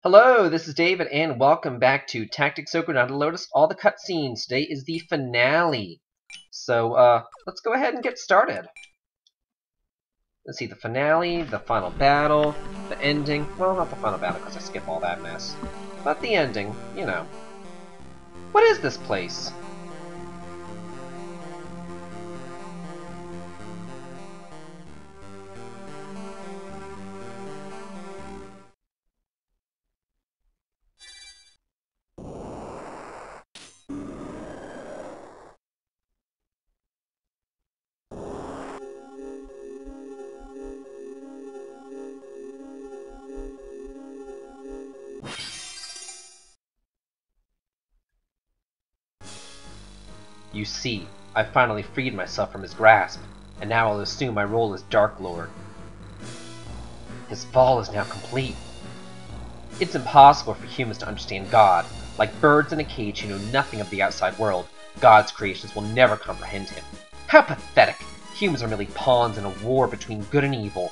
Hello, this is David, and welcome back to Tactics Ogre Battle Lodis. All the cutscenes. Today is the finale. So, let's go ahead and get started. Let's see, the finale, the final battle, the ending. Well, not the final battle, because I skip all that mess. But the ending, you know. What is this place? You see, I finally freed myself from his grasp, and now I'll assume my role as Dark Lord. His fall is now complete. It's impossible for humans to understand God. Like birds in a cage who know nothing of the outside world, God's creations will never comprehend him. How pathetic! Humans are merely pawns in a war between good and evil.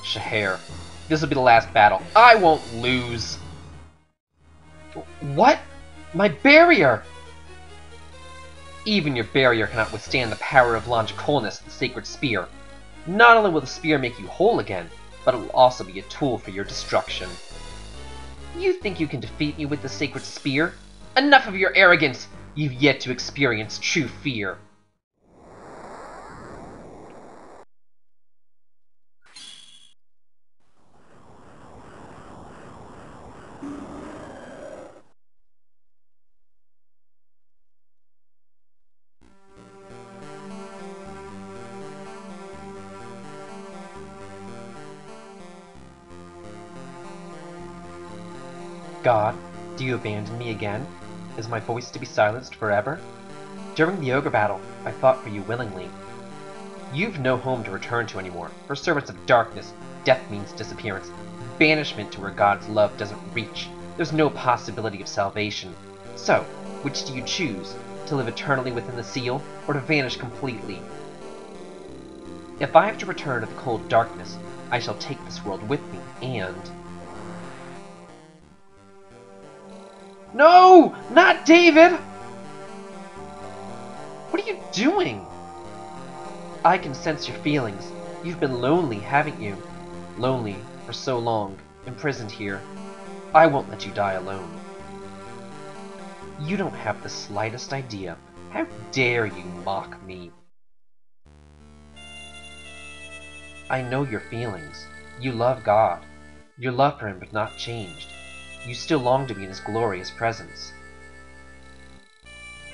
Shahar, this will be the last battle. I won't lose! What? My barrier! Even your barrier cannot withstand the power of Longicolnus, the sacred spear. Not only will the spear make you whole again, but it will also be a tool for your destruction. You think you can defeat me with the sacred spear? Enough of your arrogance! You've yet to experience true fear. God, do you abandon me again? Is my voice to be silenced forever? During the Ogre Battle, I fought for you willingly. You've no home to return to anymore. For servants of darkness, death means disappearance. Banishment to where God's love doesn't reach. There's no possibility of salvation. So, which do you choose? To live eternally within the seal, or to vanish completely? If I have to return to the cold darkness, I shall take this world with me, and... No! Not David! What are you doing? I can sense your feelings. You've been lonely, haven't you? Lonely for so long, imprisoned here. I won't let you die alone. You don't have the slightest idea. How dare you mock me? I know your feelings. You love God. Your love for him has not changed. You still long to be in his glorious presence.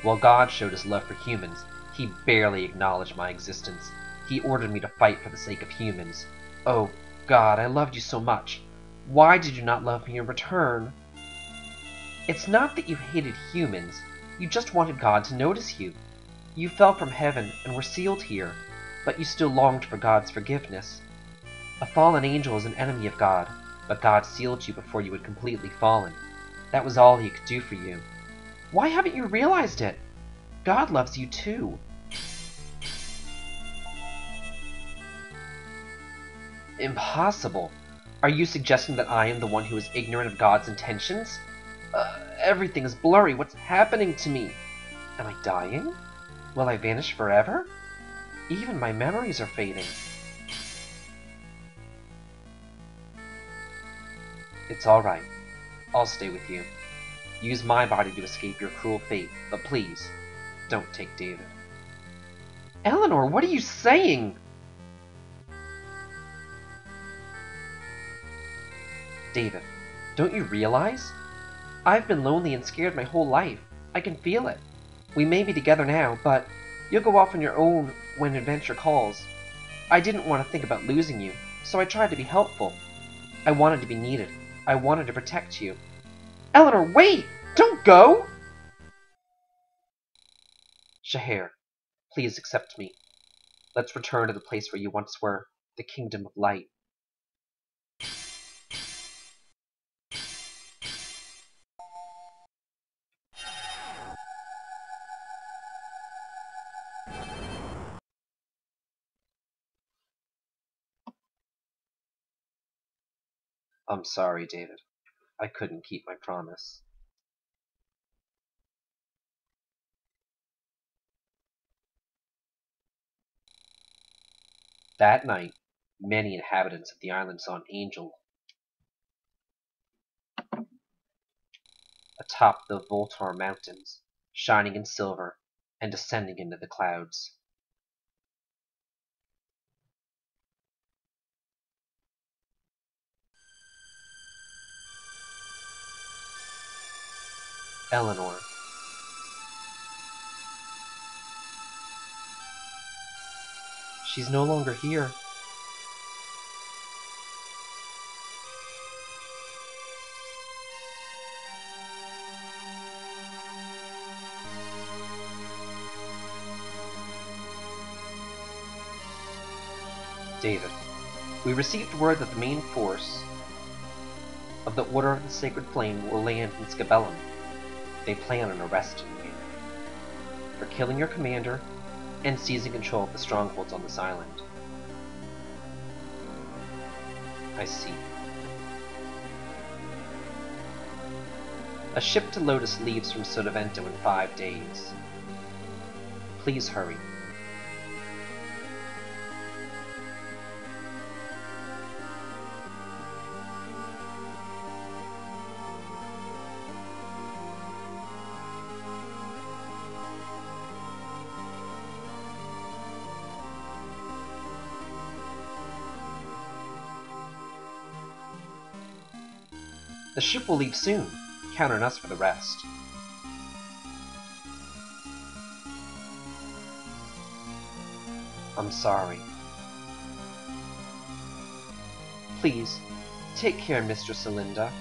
While God showed his love for humans, he barely acknowledged my existence. He ordered me to fight for the sake of humans. Oh, God, I loved you so much. Why did you not love me in return? It's not that you hated humans. You just wanted God to notice you. You fell from heaven and were sealed here, but you still longed for God's forgiveness. A fallen angel is an enemy of God, but God sealed you before you had completely fallen. That was all he could do for you. Why haven't you realized it? God loves you too. Impossible. Are you suggesting that I am the one who is ignorant of God's intentions? Everything is blurry. What's happening to me? Am I dying? Will I vanish forever? Even my memories are fading. It's alright. I'll stay with you. Use my body to escape your cruel fate, but please, don't take David. Eleanor, what are you saying? David, don't you realize? I've been lonely and scared my whole life. I can feel it. We may be together now, but you'll go off on your own when adventure calls. I didn't want to think about losing you, so I tried to be helpful. I wanted to be needed. I wanted to protect you. Eleanor, wait! Don't go! Shahar, Please accept me. Let's return to the place where you once were, the Kingdom of Light. I'm sorry, David. I couldn't keep my promise. That night, many inhabitants of the island saw an angel atop the Voltar Mountains, shining in silver and descending into the clouds. Eleanor. She's no longer here. David, we received word that the main force of the Order of the Sacred Flame will land in Scabellum. They plan on arresting you for killing your commander and seizing control of the strongholds on this island. I see. A ship to Lodis leaves from Sotavento in 5 days. Please hurry. The ship will leave soon. Count on us for the rest. I'm sorry. Please, take care, Mistress Alinda.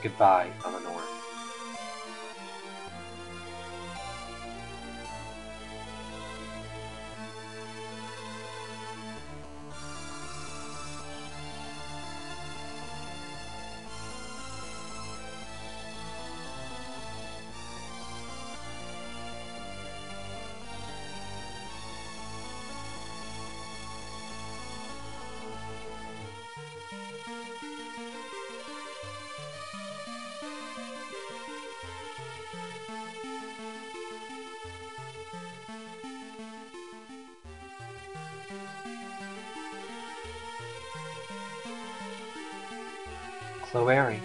Goodbye, Eleanor. Chloe.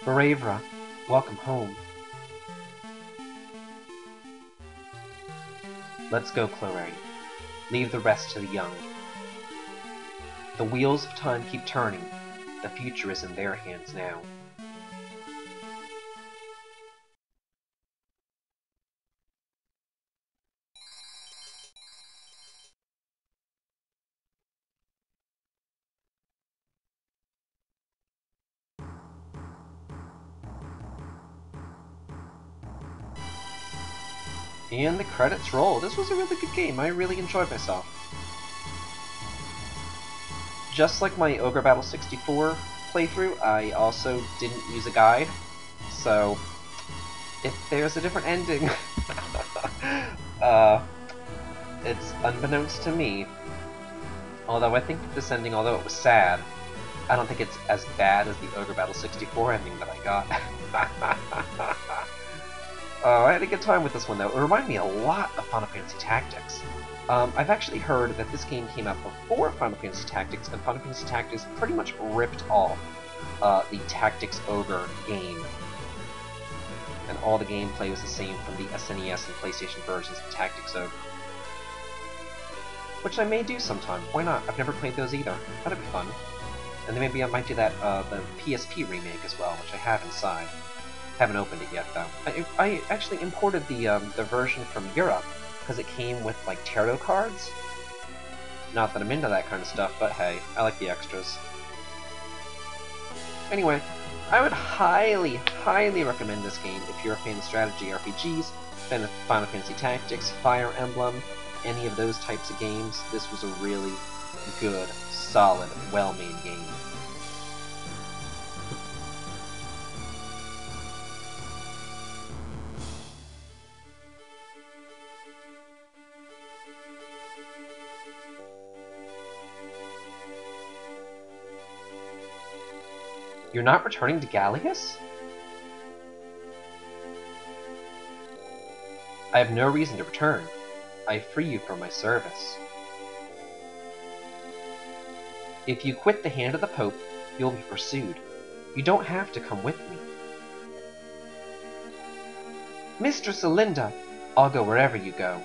Baravra, welcome home. Let's go, Chloe. Leave the rest to the young. The wheels of time keep turning. The future is in their hands now. And the credits roll. This was a really good game. I really enjoyed myself. Just like my Ogre Battle 64 playthrough, I also didn't use a guide. So, if there's a different ending, it's unbeknownst to me. Although I think that this ending, although it was sad, I don't think it's as bad as the Ogre Battle 64 ending that I got. I had a good time with this one, though. It reminded me a lot of Final Fantasy Tactics. I've actually heard that this game came out before Final Fantasy Tactics, and Final Fantasy Tactics pretty much ripped off the Tactics Ogre game. And all the gameplay was the same from the SNES and PlayStation versions of Tactics Ogre. which I may do sometime. Why not? I've never played those either. That'd be fun. And then maybe I might do that, the PSP remake as well, which I have inside. Haven't opened it yet, though. I actually imported the version from Europe, because it came with, like, tarot cards. Not that I'm into that kind of stuff, but hey, I like the extras. Anyway, I would highly, highly recommend this game if you're a fan of strategy RPGs, fan of Final Fantasy Tactics, Fire Emblem, any of those types of games. This was a really good, solid, well-made game. You're not returning to Gallius? I have no reason to return. I free you from my service. If you quit the hand of the Pope, you'll be pursued. You don't have to come with me. Mistress Alinda, I'll go wherever you go.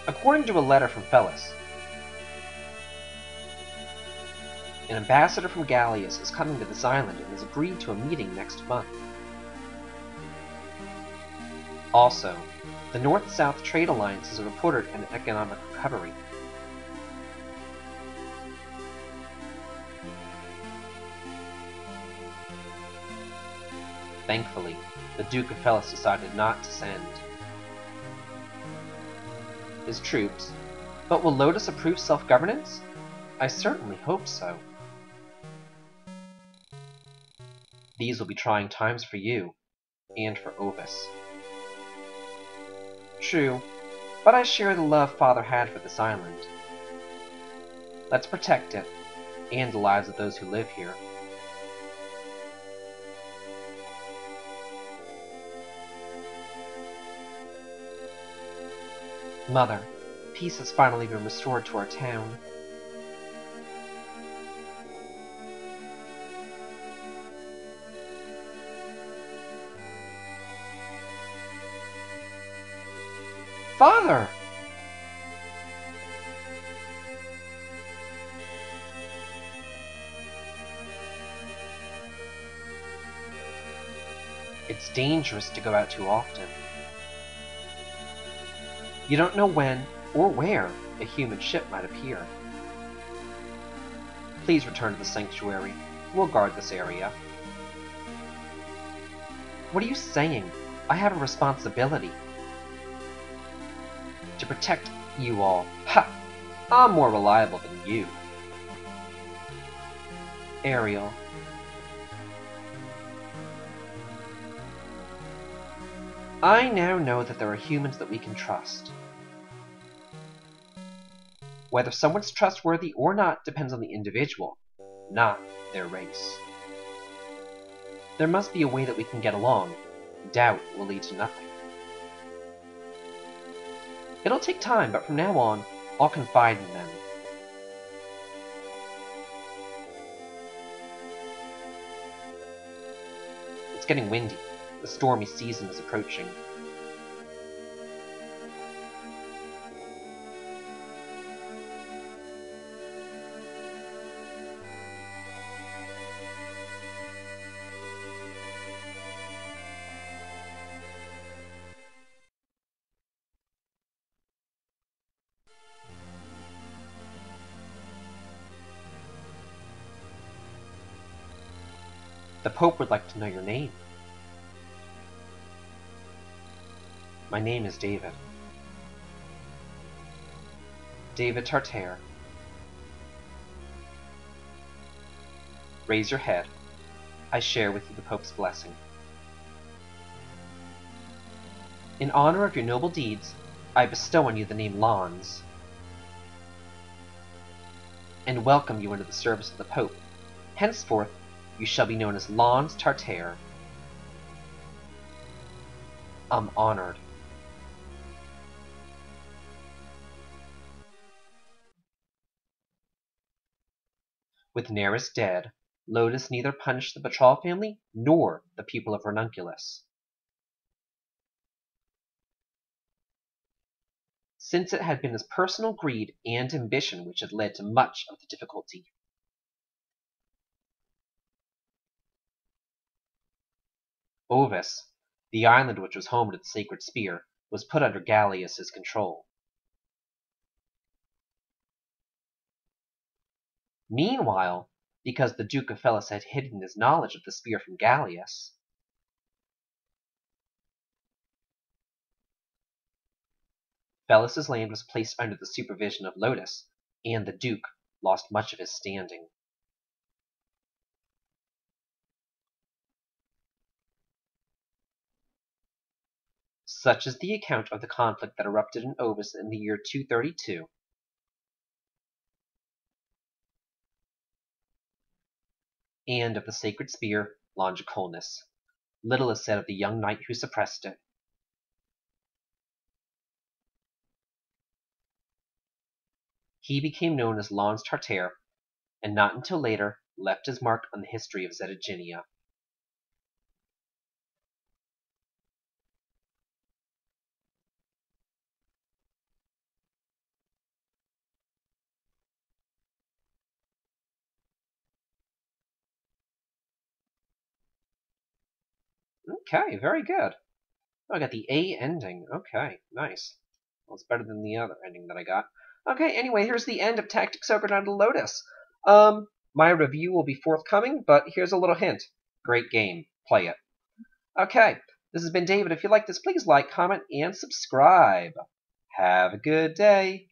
According to a letter from Fellis, an ambassador from Gallius is coming to this island and has agreed to a meeting next month. Also, the North-South Trade Alliance has reported an economic recovery. Thankfully, the Duke of Fellis decided not to send his troops, but will Lodis approve self-governance? I certainly hope so. These will be trying times for you, and for Ovis. True, but I share the love Father had for this island. Let's protect it, and the lives of those who live here. Mother, peace has finally been restored to our town. Father! It's dangerous to go out too often. You don't know when or where a human ship might appear. Please return to the sanctuary. We'll guard this area. What are you saying? I have a responsibility. To protect you all. Ha! I'm more reliable than you. Ariel. I now know that there are humans that we can trust. Whether someone's trustworthy or not depends on the individual, not their race. There must be a way that we can get along. Doubt will lead to nothing. It'll take time, but from now on, I'll confide in them. It's getting windy. The stormy season is approaching. The Pope would like to know your name. My name is David. David Tartare. Raise your head. I share with you the Pope's blessing. In honor of your noble deeds, I bestow on you the name Lons, and welcome you into the service of the Pope. Henceforth, you shall be known as Lons Tartare. I'm honored. With Neris dead, Lodis neither punished the Batral family nor the people of Ranunculus, since it had been his personal greed and ambition which had led to much of the difficulty. Ovis, the island which was home to the Sacred Spear, was put under Gallius's control. Meanwhile, because the Duke of Felus had hidden his knowledge of the spear from Gallius, Felus's land was placed under the supervision of Lodis, and the Duke lost much of his standing. Such is the account of the conflict that erupted in Ovis in the year 232. And of the sacred spear, Longicolnus. Little is said of the young knight who suppressed it. He became known as Lons Tartare, and not until later left his mark on the history of Zetaginia. Okay, very good. Oh, I got the A ending. Okay, nice. Well, it's better than the other ending that I got. Okay, anyway, here's the end of Tactics Ogre Battle Lodis. My review will be forthcoming, but here's a little hint. Great game. Play it. Okay, this has been David. If you like this, please like, comment, and subscribe. Have a good day.